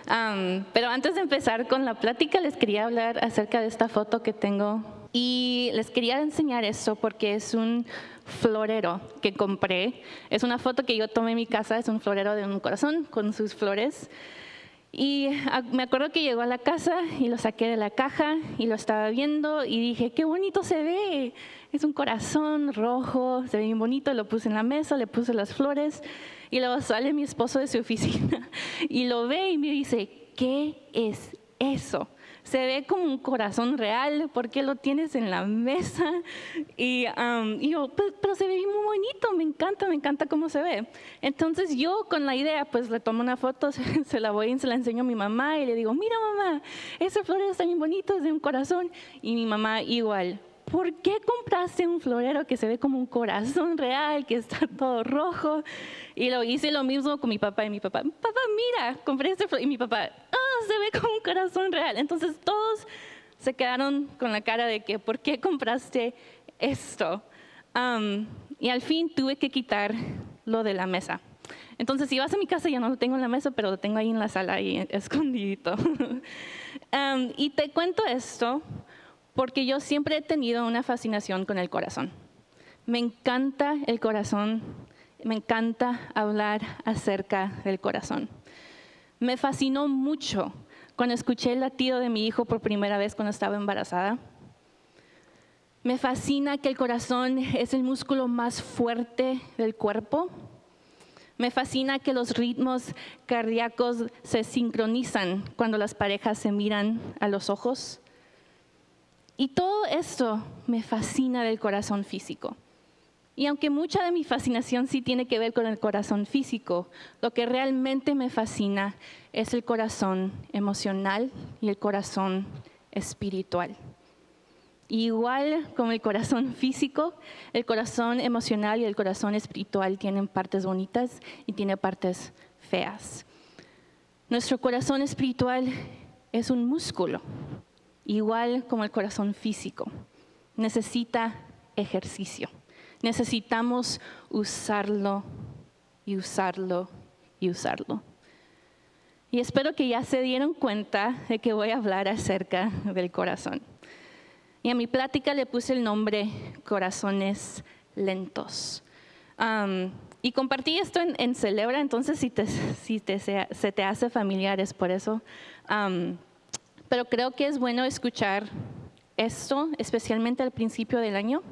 Pero antes de empezar con la plática, les quería hablar acerca de esta foto que tengo. Y les quería enseñar esto porque es un florero que compré. Es una foto que yo tomé en mi casa, es un florero de un corazón con sus flores. Y me acuerdo que llegó a la casa y lo saqué de la caja y lo estaba viendo y dije, qué bonito se ve. Es un corazón rojo, se ve bien bonito. Lo puse en la mesa, le puse las flores y luego sale mi esposo de su oficina y lo ve y me dice, ¿qué es eso? Se ve como un corazón real, ¿por qué lo tienes en la mesa? Y yo, pero se ve muy bonito, me encanta cómo se ve. Entonces yo con la idea, pues le tomo una foto, se la voy y se la enseño a mi mamá y le digo, mira mamá, ese florero está bien bonito, es de un corazón. Y mi mamá igual, ¿por qué compraste un florero que se ve como un corazón real, que está todo rojo? Y lo hice lo mismo con mi papá y mi papá, mira, compré este florero. Y mi papá, se ve como un corazón real. Entonces todos se quedaron con la cara de que, ¿por qué compraste esto? Y al fin tuve que quitar lo de la mesa. Entonces, si vas a mi casa, ya no lo tengo en la mesa, pero lo tengo ahí en la sala, ahí escondidito. Y te cuento esto porque yo siempre he tenido una fascinación con el corazón. Me encanta el corazón, me encanta hablar acerca del corazón. Me fascinó mucho cuando escuché el latido de mi hijo por primera vez cuando estaba embarazada. Me fascina que el corazón es el músculo más fuerte del cuerpo. Me fascina que los ritmos cardíacos se sincronizan cuando las parejas se miran a los ojos. Y todo esto me fascina del corazón físico. Y aunque mucha de mi fascinación sí tiene que ver con el corazón físico, lo que realmente me fascina es el corazón emocional y el corazón espiritual. Igual como el corazón físico, el corazón emocional y el corazón espiritual tienen partes bonitas y tienen partes feas. Nuestro corazón espiritual es un músculo, igual como el corazón físico. Necesita ejercicio. Necesitamos usarlo y usarlo y usarlo. Y espero que ya se dieron cuenta de que voy a hablar acerca del corazón. Y a mi plática le puse el nombre Corazones Lentos. Y compartí esto en Celebra, entonces si se te hace familiar es por eso. Pero creo que es bueno escuchar esto, especialmente al principio del año.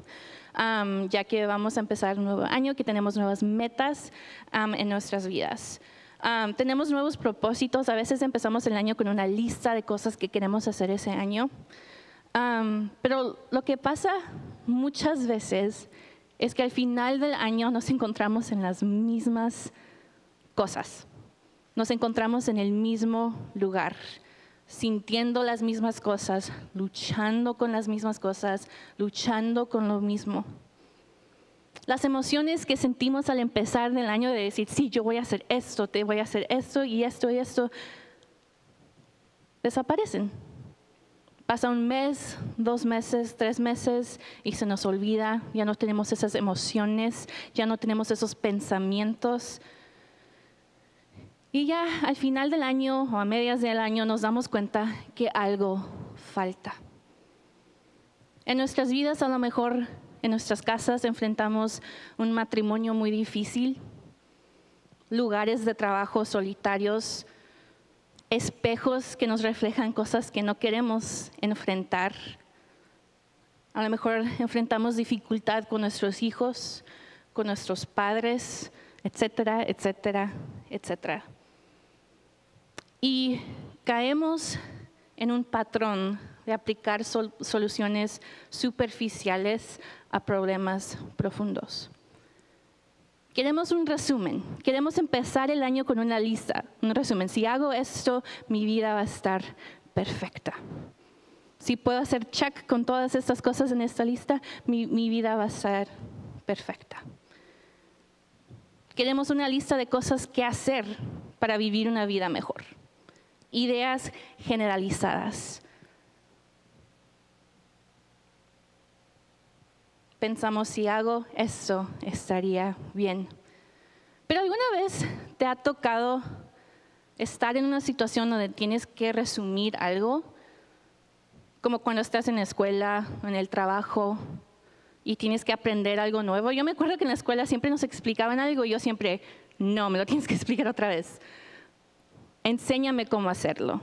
Ya que vamos a empezar un nuevo año, que tenemos nuevas metas en nuestras vidas. Tenemos nuevos propósitos, a veces empezamos el año con una lista de cosas que queremos hacer ese año. Pero lo que pasa muchas veces es que al final del año nos encontramos en las mismas cosas. Nos encontramos en el mismo lugar, sintiendo las mismas cosas, luchando con las mismas cosas, luchando con lo mismo. Las emociones que sentimos al empezar del año de decir, sí, yo voy a hacer esto, te voy a hacer esto y esto y esto, desaparecen. Pasa un mes, 2 meses, 3 meses y se nos olvida, ya no tenemos esas emociones, ya no tenemos esos pensamientos. Y ya al final del año o a medias del año nos damos cuenta que algo falta. En nuestras vidas, a lo mejor en nuestras casas enfrentamos un matrimonio muy difícil, lugares de trabajo solitarios, espejos que nos reflejan cosas que no queremos enfrentar. A lo mejor enfrentamos dificultad con nuestros hijos, con nuestros padres, etcétera, etcétera, etcétera. Y caemos en un patrón de aplicar soluciones superficiales a problemas profundos. Queremos un resumen, queremos empezar el año con una lista, un resumen. Si hago esto, mi vida va a estar perfecta. Si puedo hacer check con todas estas cosas en esta lista, mi vida va a estar perfecta. Queremos una lista de cosas que hacer para vivir una vida mejor. Ideas generalizadas. Pensamos, si hago esto, estaría bien. Pero ¿alguna vez te ha tocado estar en una situación donde tienes que resumir algo, como cuando estás en la escuela, en el trabajo, y tienes que aprender algo nuevo. Yo me acuerdo que en la escuela siempre nos explicaban algo y yo siempre, no, me lo tienes que explicar otra vez. Enséñame cómo hacerlo.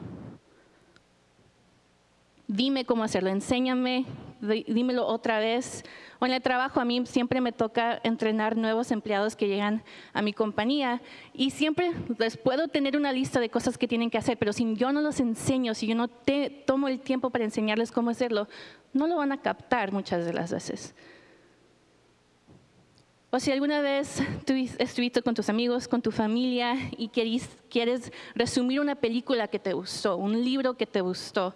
Dime cómo hacerlo, enséñame, dímelo otra vez. O en el trabajo a mí siempre me toca entrenar nuevos empleados que llegan a mi compañía y siempre les puedo tener una lista de cosas que tienen que hacer, pero si yo no los enseño, si yo no tomo el tiempo para enseñarles cómo hacerlo, no lo van a captar muchas de las veces. O si alguna vez estuviste con tus amigos, con tu familia y quieres resumir una película que te gustó, un libro que te gustó,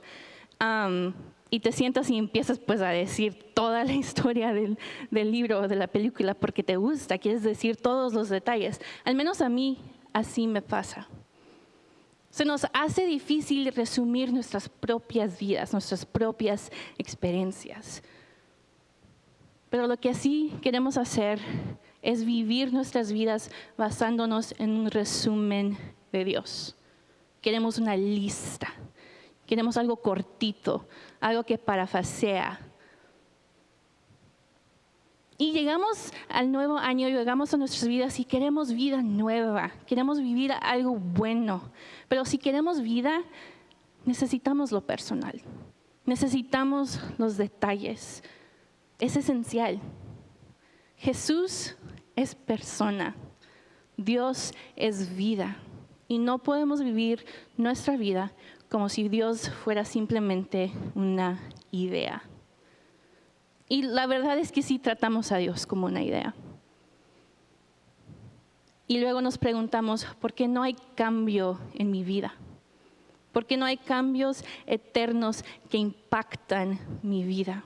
y te sientas y empiezas pues a decir toda la historia del libro o de la película porque te gusta, quieres decir todos los detalles. Al menos a mí así me pasa. Se nos hace difícil resumir nuestras propias vidas, nuestras propias experiencias. Pero lo que sí queremos hacer es vivir nuestras vidas basándonos en un resumen de Dios. Queremos una lista. Queremos algo cortito, algo que parafrasea. Y llegamos al nuevo año, llegamos a nuestras vidas y queremos vida nueva, queremos vivir algo bueno. Pero si queremos vida, necesitamos lo personal, necesitamos los detalles. Es esencial. Jesús es persona, Dios es vida. Y no podemos vivir nuestra vida como si Dios fuera simplemente una idea. Y la verdad es que sí tratamos a Dios como una idea. Y luego nos preguntamos, ¿por qué no hay cambio en mi vida? ¿Por qué no hay cambios eternos que impactan mi vida?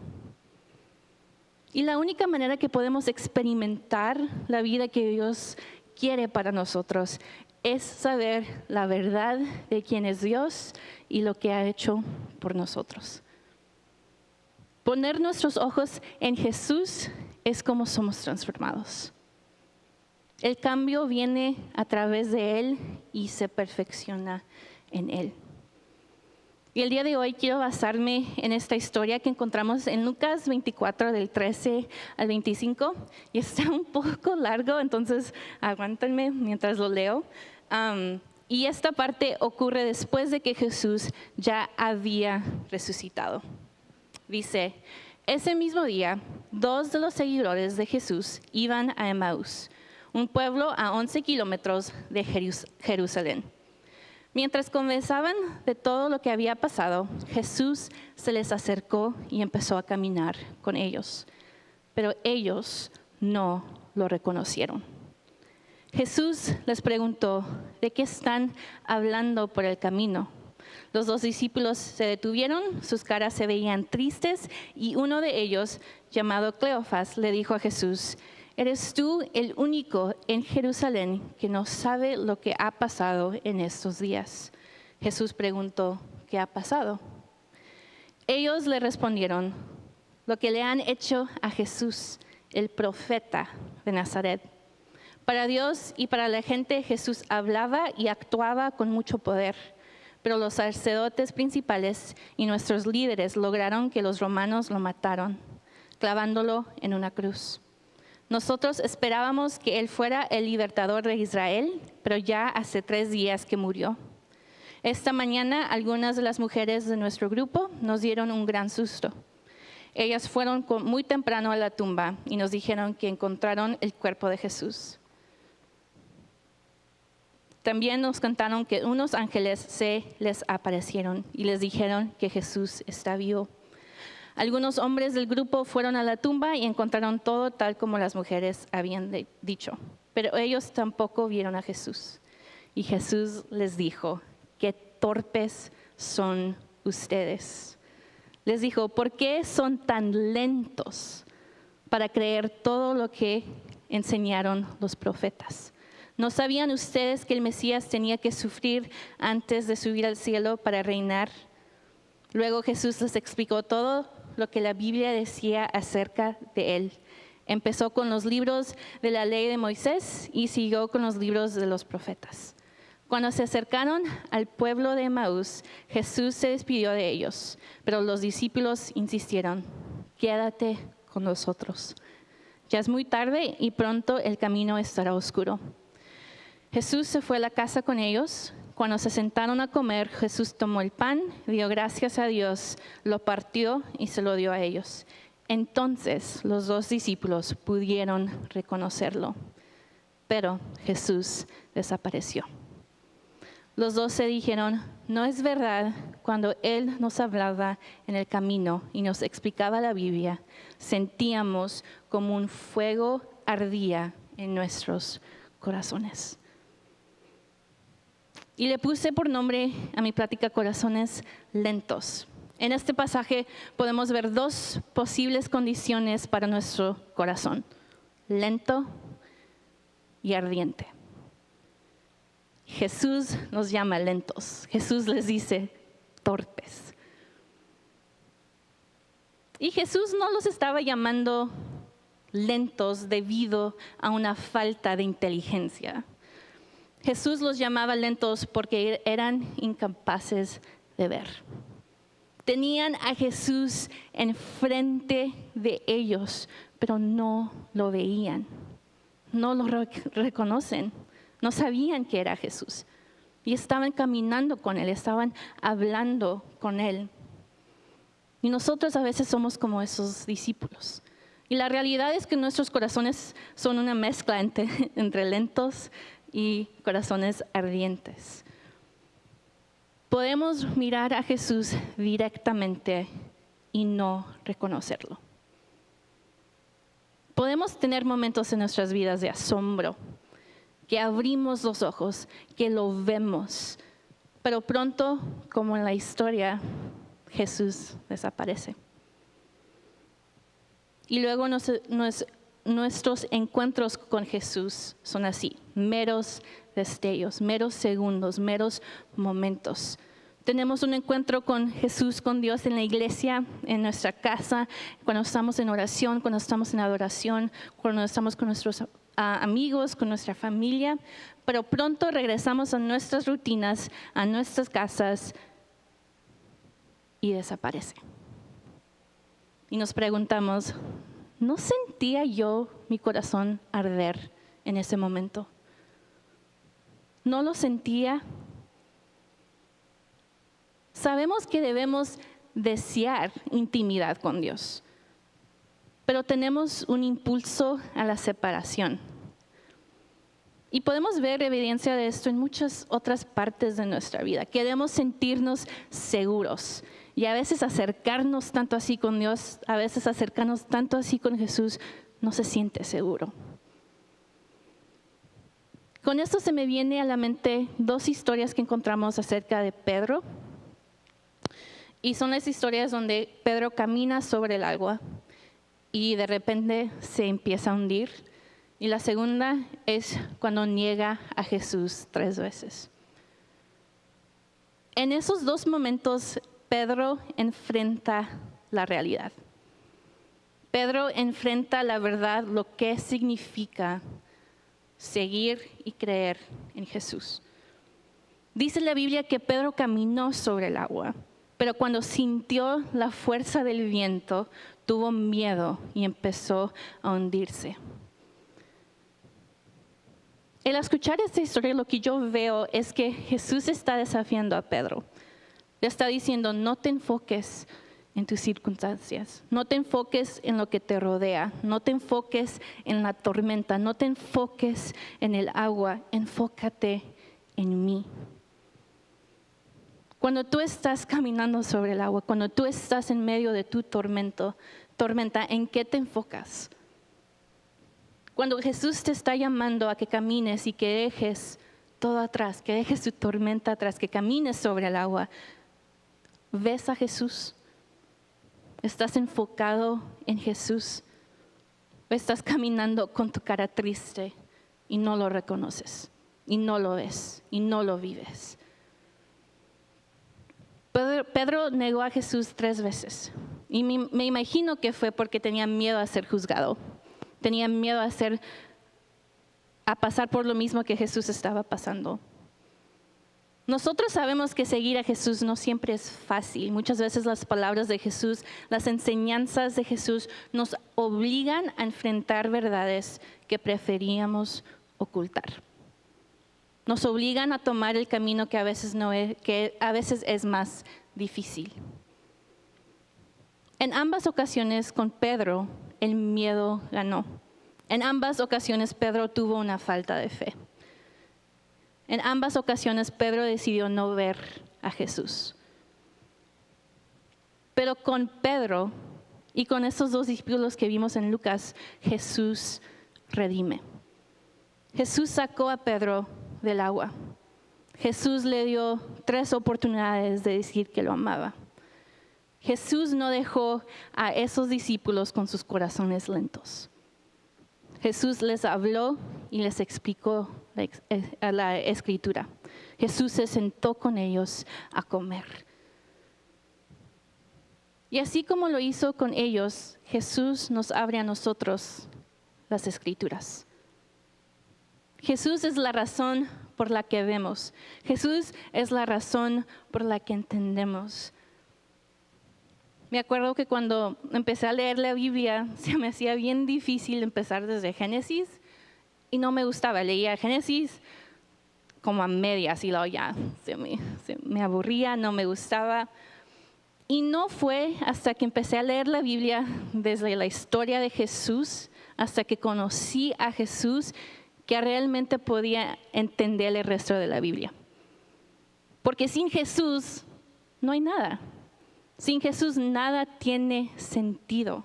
Y la única manera que podemos experimentar la vida que Dios quiere para nosotros es saber la verdad de quién es Dios y lo que ha hecho por nosotros. Poner nuestros ojos en Jesús es como somos transformados. El cambio viene a través de Él y se perfecciona en Él. Y el día de hoy quiero basarme en esta historia que encontramos en Lucas 24, del 13 al 25. Y está un poco largo, entonces aguántenme mientras lo leo. Y esta parte ocurre después de que Jesús ya había resucitado. Dice, ese mismo día, 2 de los seguidores de Jesús iban a Emaús, un pueblo a 11 kilómetros de Jerusalén. Mientras conversaban de todo lo que había pasado, Jesús se les acercó y empezó a caminar con ellos, pero ellos no lo reconocieron. Jesús les preguntó, ¿de qué están hablando por el camino? Los 2 discípulos se detuvieron, sus caras se veían tristes y uno de ellos, llamado Cleofas, le dijo a Jesús, ¿eres tú el único en Jerusalén que no sabe lo que ha pasado en estos días? Jesús preguntó, ¿qué ha pasado? Ellos le respondieron, lo que le han hecho a Jesús, el profeta de Nazaret. Para Dios y para la gente Jesús hablaba y actuaba con mucho poder, pero los sacerdotes principales y nuestros líderes lograron que los romanos lo mataron, clavándolo en una cruz. Nosotros esperábamos que Él fuera el libertador de Israel, pero ya hace 3 días que murió. Esta mañana algunas de las mujeres de nuestro grupo nos dieron un gran susto. Ellas fueron muy temprano a la tumba y nos dijeron que encontraron el cuerpo de Jesús. También nos contaron que unos ángeles se les aparecieron y les dijeron que Jesús está vivo. Algunos hombres del grupo fueron a la tumba y encontraron todo tal como las mujeres habían dicho, pero ellos tampoco vieron a Jesús. Y Jesús les dijo, qué torpes son ustedes. Les dijo, ¿por qué son tan lentos para creer todo lo que enseñaron los profetas? ¿No sabían ustedes que el Mesías tenía que sufrir antes de subir al cielo para reinar? Luego Jesús les explicó todo lo que la Biblia decía acerca de Él. Empezó con los libros de la ley de Moisés y siguió con los libros de los profetas. Cuando se acercaron al pueblo de Emaús, Jesús se despidió de ellos, pero los discípulos insistieron: quédate con nosotros. Ya es muy tarde y pronto el camino estará oscuro. Jesús se fue a la casa con ellos. Cuando se sentaron a comer, Jesús tomó el pan, dio gracias a Dios, lo partió y se lo dio a ellos. Entonces los 2 discípulos pudieron reconocerlo, pero Jesús desapareció. Los 12 dijeron: no es verdad, cuando Él nos hablaba en el camino y nos explicaba la Biblia, sentíamos como un fuego ardía en nuestros corazones. Y le puse por nombre a mi plática Corazones Lentos. En este pasaje podemos ver 2 posibles condiciones para nuestro corazón: lento y ardiente. Jesús nos llama lentos. Jesús les dice torpes. Y Jesús no los estaba llamando lentos debido a una falta de inteligencia. Jesús los llamaba lentos porque eran incapaces de ver. Tenían a Jesús enfrente de ellos, pero no lo veían. No lo reconocen. No sabían que era Jesús. Y estaban caminando con Él, estaban hablando con Él. Y nosotros a veces somos como esos discípulos. Y la realidad es que nuestros corazones son una mezcla entre lentos y corazones ardientes. Podemos mirar a Jesús directamente y no reconocerlo. Podemos tener momentos en nuestras vidas de asombro, que abrimos los ojos, que lo vemos, pero pronto, como en la historia, Jesús desaparece. Y luego nuestros encuentros con Jesús son así: meros destellos, meros segundos, meros momentos. Tenemos un encuentro con Jesús, con Dios en la iglesia, en nuestra casa, cuando estamos en oración, cuando estamos en adoración, cuando estamos con nuestros amigos, con nuestra familia, pero pronto regresamos a nuestras rutinas, a nuestras casas y desaparece. Y nos preguntamos: ¿no sentía yo mi corazón arder en ese momento? ¿No lo sentía? Sabemos que debemos desear intimidad con Dios, pero tenemos un impulso a la separación. Y podemos ver evidencia de esto en muchas otras partes de nuestra vida. Queremos sentirnos seguros y a veces acercarnos tanto así con Dios, a veces acercarnos tanto así con Jesús, no se siente seguro. Con esto se me viene a la mente 2 historias que encontramos acerca de Pedro. Y son las historias donde Pedro camina sobre el agua y de repente se empieza a hundir. Y la segunda es cuando niega a Jesús 3 veces. En esos 2 momentos, Pedro enfrenta la realidad. Pedro enfrenta la verdad, lo que significa seguir y creer en Jesús. Dice la Biblia que Pedro caminó sobre el agua, pero cuando sintió la fuerza del viento, tuvo miedo y empezó a hundirse. Al escuchar esta historia, lo que yo veo es que Jesús está desafiando a Pedro. Le está diciendo: no te enfoques en tus circunstancias, no te enfoques en lo que te rodea, no te enfoques en la tormenta, no te enfoques en el agua, enfócate en mí. Cuando tú estás caminando sobre el agua, cuando tú estás en medio de tu tormenta, ¿en qué te enfocas? Cuando Jesús te está llamando a que camines y que dejes todo atrás, que dejes tu tormenta atrás, que camines sobre el agua, ¿ves a Jesús? ¿Estás enfocado en Jesús? ¿O estás caminando con tu cara triste y no lo reconoces, y no lo ves, y no lo vives? Pedro negó a Jesús 3 veces. Y me imagino que fue porque tenía miedo a ser juzgado. Tenía miedo a pasar por lo mismo que Jesús estaba pasando. Nosotros sabemos que seguir a Jesús no siempre es fácil. Muchas veces las palabras de Jesús, las enseñanzas de Jesús nos obligan a enfrentar verdades que preferíamos ocultar. Nos obligan a tomar el camino que a veces es más difícil. En ambas ocasiones con Pedro, el miedo ganó. En ambas ocasiones Pedro tuvo una falta de fe. En ambas ocasiones Pedro decidió no ver a Jesús. Pero con Pedro y con esos dos discípulos que vimos en Lucas, Jesús redime. Jesús sacó a Pedro del agua. Jesús le dio 3 oportunidades de decir que lo amaba. Jesús no dejó a esos discípulos con sus corazones lentos. Jesús les habló y les explicó la Escritura. Jesús se sentó con ellos a comer. Y así como lo hizo con ellos, Jesús nos abre a nosotros las Escrituras. Jesús es la razón por la que vemos. Jesús es la razón por la que entendemos. Me acuerdo que cuando empecé a leer la Biblia, se me hacía bien difícil empezar desde Génesis y no me gustaba. Leía Génesis como a medias y luego ya se me aburría, no me gustaba. Y no fue hasta que empecé a leer la Biblia desde la historia de Jesús, hasta que conocí a Jesús, que realmente podía entender el resto de la Biblia. Porque sin Jesús no hay nada. Sin Jesús nada tiene sentido.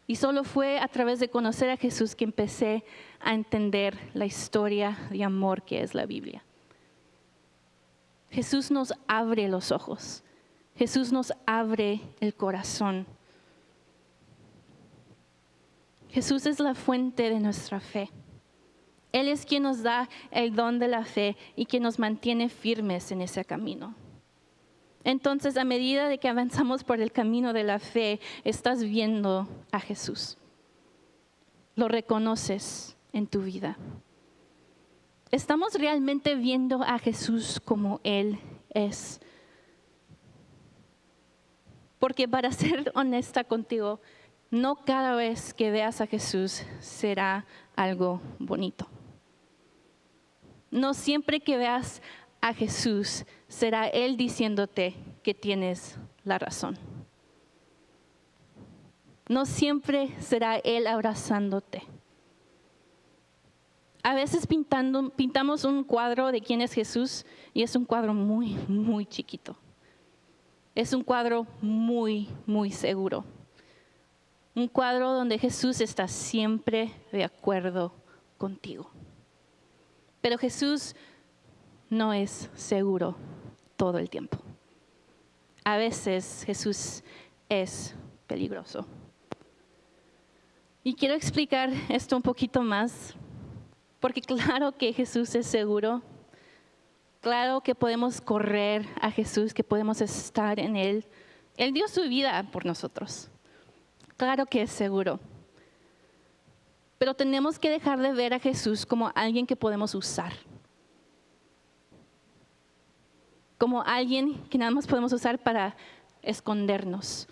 Y solo fue a través de conocer a Jesús que empecé a entender la historia de amor que es la Biblia. Jesús nos abre los ojos. Jesús nos abre el corazón. Jesús es la fuente de nuestra fe. Él es quien nos da el don de la fe y quien nos mantiene firmes en ese camino. Entonces, a medida de que avanzamos por el camino de la fe, estás viendo a Jesús. Lo reconoces en tu vida. ¿Estamos realmente viendo a Jesús como Él es? Porque para ser honesta contigo, no cada vez que veas a Jesús será algo bonito. No siempre que veas a Jesús será Él diciéndote que tienes la razón. No siempre será Él abrazándote. A veces pintamos un cuadro de quién es Jesús y es un cuadro muy, muy chiquito. Es un cuadro muy, muy seguro. Un cuadro donde Jesús está siempre de acuerdo contigo. Pero Jesús no es seguro todo el tiempo. A veces Jesús es peligroso. Y quiero explicar esto un poquito más, porque claro que Jesús es seguro. Claro que podemos correr a Jesús, que podemos estar en Él. Él dio su vida por nosotros. Claro que es seguro. Pero tenemos que dejar de ver a Jesús como alguien que podemos usar. Como alguien que nada más podemos usar para escondernos.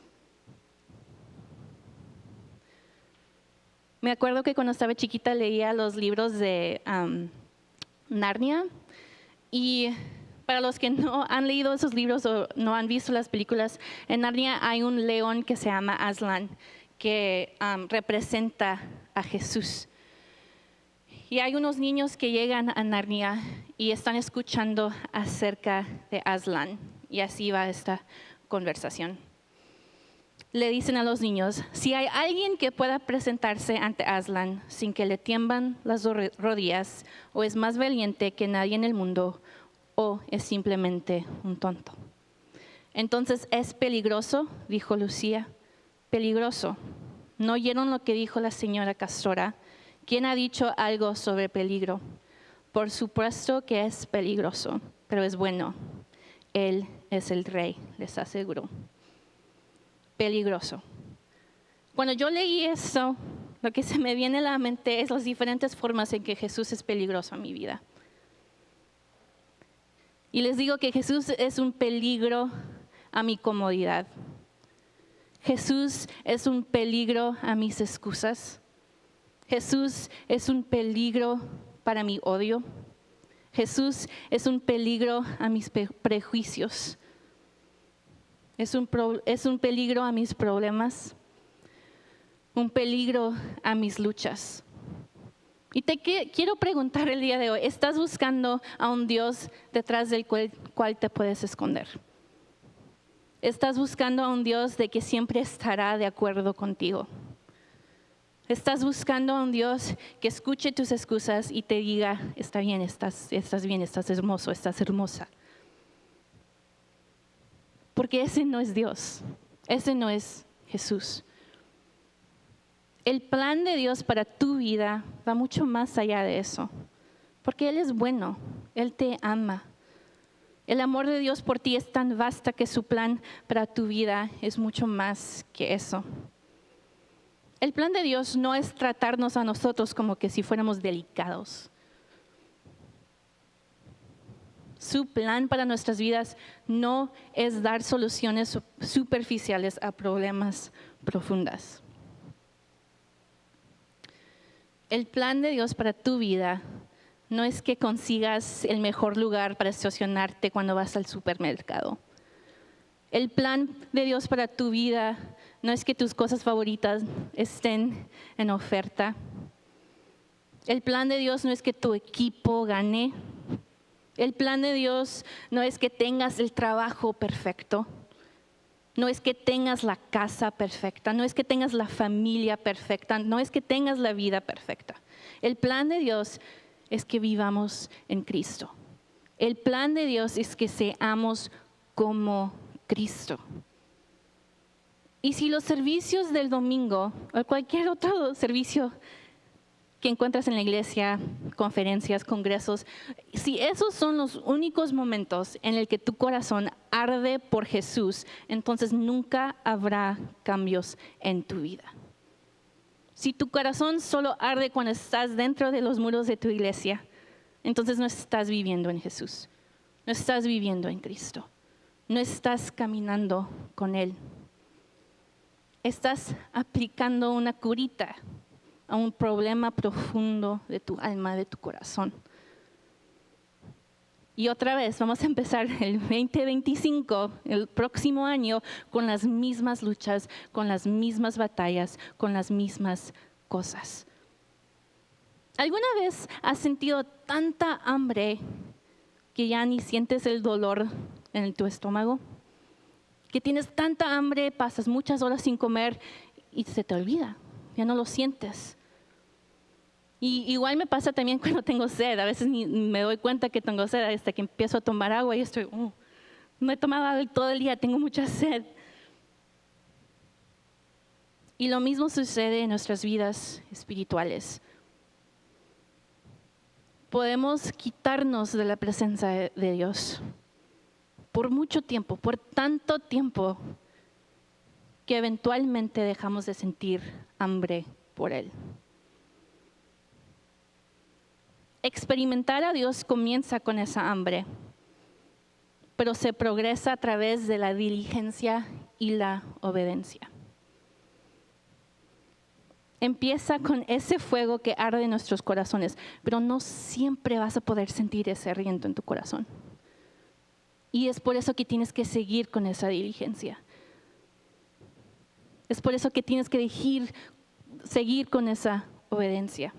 Me acuerdo que cuando estaba chiquita leía los libros de Narnia. Y para los que no han leído esos libros o no han visto las películas, en Narnia hay un león que se llama Aslan, que representa a Jesús. Y hay unos niños que llegan a Narnia y están escuchando acerca de Aslan. Y así va esta conversación. Le dicen a los niños, si hay alguien que pueda presentarse ante Aslan sin que le tiemblan las rodillas, o es más valiente que nadie en el mundo, o es simplemente un tonto. Entonces, ¿es peligroso?, dijo Lucía. Peligroso. ¿No oyeron lo que dijo la señora Castora? ¿Quién ha dicho algo sobre peligro? Por supuesto que es peligroso, pero es bueno. Él es el rey, les aseguro. Peligroso. Cuando yo leí eso, lo que se me viene a la mente es las diferentes formas en que Jesús es peligroso en mi vida. Y les digo que Jesús es un peligro a mi comodidad. Jesús es un peligro a mis excusas. Jesús es un peligro para mi odio. Jesús es un peligro a mis prejuicios. Es un peligro a mis problemas. Un peligro a mis luchas. Y quiero preguntar el día de hoy, ¿estás buscando a un Dios detrás del cual te puedes esconder? ¿Estás buscando a un Dios de que siempre estará de acuerdo contigo? ¿Estás buscando a un Dios que escuche tus excusas y te diga, está bien, estás bien, estás hermoso, estás hermosa? Porque ese no es Dios, ese no es Jesús. El plan de Dios para tu vida va mucho más allá de eso, porque Él es bueno, Él te ama. El amor de Dios por ti es tan vasta que su plan para tu vida es mucho más que eso. El plan de Dios no es tratarnos a nosotros como que si fuéramos delicados. Su plan para nuestras vidas no es dar soluciones superficiales a problemas profundos. El plan de Dios para tu vida no es que consigas el mejor lugar para estacionarte cuando vas al supermercado. El plan de Dios para tu vida no es que tus cosas favoritas estén en oferta. El plan de Dios no es que tu equipo gane. El plan de Dios no es que tengas el trabajo perfecto. No es que tengas la casa perfecta, no es que tengas la familia perfecta, no es que tengas la vida perfecta. El plan de Dios es que vivamos en Cristo. El plan de Dios es que seamos como Cristo. Y si los servicios del domingo o cualquier otro servicio que encuentras en la iglesia, conferencias, congresos, si esos son los únicos momentos en el que tu corazón arde por Jesús, entonces nunca habrá cambios en tu vida. Si tu corazón solo arde cuando estás dentro de los muros de tu iglesia, entonces no estás viviendo en Jesús, no estás viviendo en Cristo, no estás caminando con Él. Estás aplicando una curita a un problema profundo de tu alma, de tu corazón. Y otra vez vamos a empezar el 2025, el próximo año, con las mismas luchas, con las mismas batallas, con las mismas cosas. ¿Alguna vez has sentido tanta hambre que ya ni sientes el dolor en tu estómago? Que tienes tanta hambre, pasas muchas horas sin comer y se te olvida. Ya no lo sientes. Y igual me pasa también cuando tengo sed. A veces ni me doy cuenta que tengo sed hasta que empiezo a tomar agua y estoy, no he tomado agua todo el día, tengo mucha sed. Y lo mismo sucede en nuestras vidas espirituales. Podemos quitarnos de la presencia de Dios por mucho tiempo, por tanto tiempo, que eventualmente dejamos de sentir hambre por Él. Experimentar a Dios comienza con esa hambre, pero se progresa a través de la diligencia y la obediencia. Empieza con ese fuego que arde en nuestros corazones, pero no siempre vas a poder sentir ese aliento en tu corazón. Y es por eso que tienes que seguir con esa diligencia. Es por eso que tienes que seguir con esa obediencia.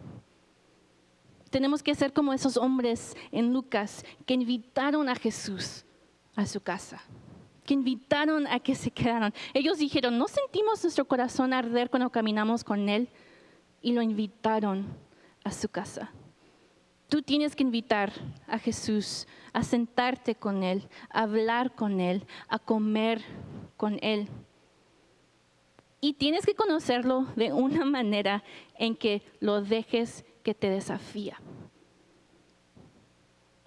Tenemos que ser como esos hombres en Lucas que invitaron a Jesús a su casa, que invitaron a que se quedaran. Ellos dijeron, ¿no sentimos nuestro corazón arder cuando caminamos con Él? Y lo invitaron a su casa. Tú tienes que invitar a Jesús a sentarte con Él, a hablar con Él, a comer con Él. Y tienes que conocerlo de una manera en que lo dejes que te desafía.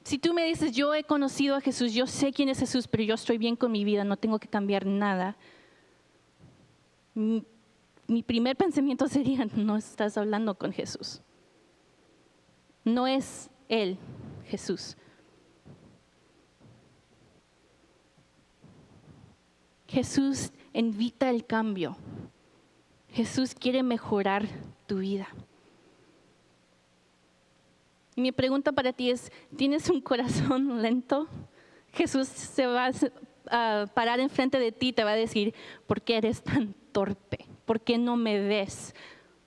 Si tú me dices, yo he conocido a Jesús, yo sé quién es Jesús, pero yo estoy bien con mi vida, no tengo que cambiar nada. Mi primer pensamiento sería, no estás hablando con Jesús. No es Él, Jesús. Jesús invita el cambio. Jesús quiere mejorar tu vida. Y mi pregunta para ti es, ¿tienes un corazón lento? Jesús se va a parar enfrente de ti y te va a decir, ¿por qué eres tan torpe? ¿Por qué no me ves?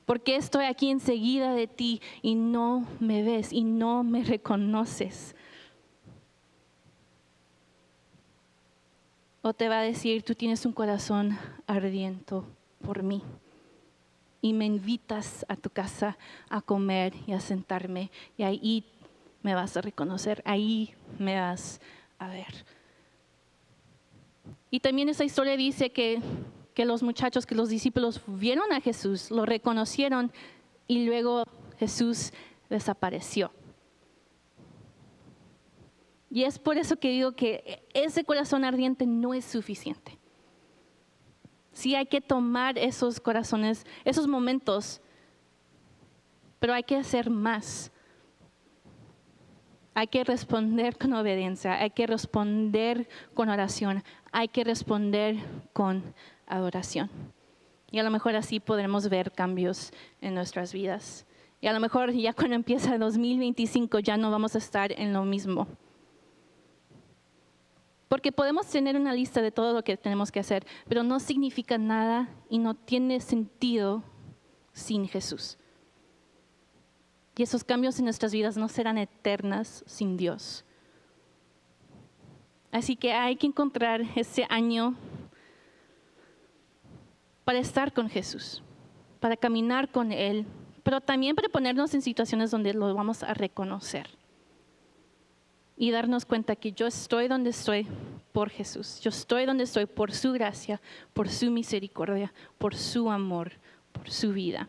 ¿Por qué estoy aquí enseguida de ti y no me ves y no me reconoces? O te va a decir, tú tienes un corazón ardiente por mí y me invitas a tu casa a comer y a sentarme y ahí me vas a reconocer, ahí me vas a ver. Y también esa historia dice que los muchachos, que los discípulos vieron a Jesús, lo reconocieron y luego Jesús desapareció. Y es por eso que digo que ese corazón ardiente no es suficiente. Sí hay que tomar esos corazones, esos momentos, pero hay que hacer más. Hay que responder con obediencia, hay que responder con oración, hay que responder con adoración. Y a lo mejor así podremos ver cambios en nuestras vidas. Y a lo mejor ya cuando empieza el 2025 ya no vamos a estar en lo mismo. Porque podemos tener una lista de todo lo que tenemos que hacer, pero no significa nada y no tiene sentido sin Jesús. Y esos cambios en nuestras vidas no serán eternas sin Dios. Así que hay que encontrar ese año para estar con Jesús, para caminar con Él, pero también para ponernos en situaciones donde lo vamos a reconocer. Y darnos cuenta que yo estoy donde estoy por Jesús. Yo estoy donde estoy por su gracia, por su misericordia, por su amor, por su vida.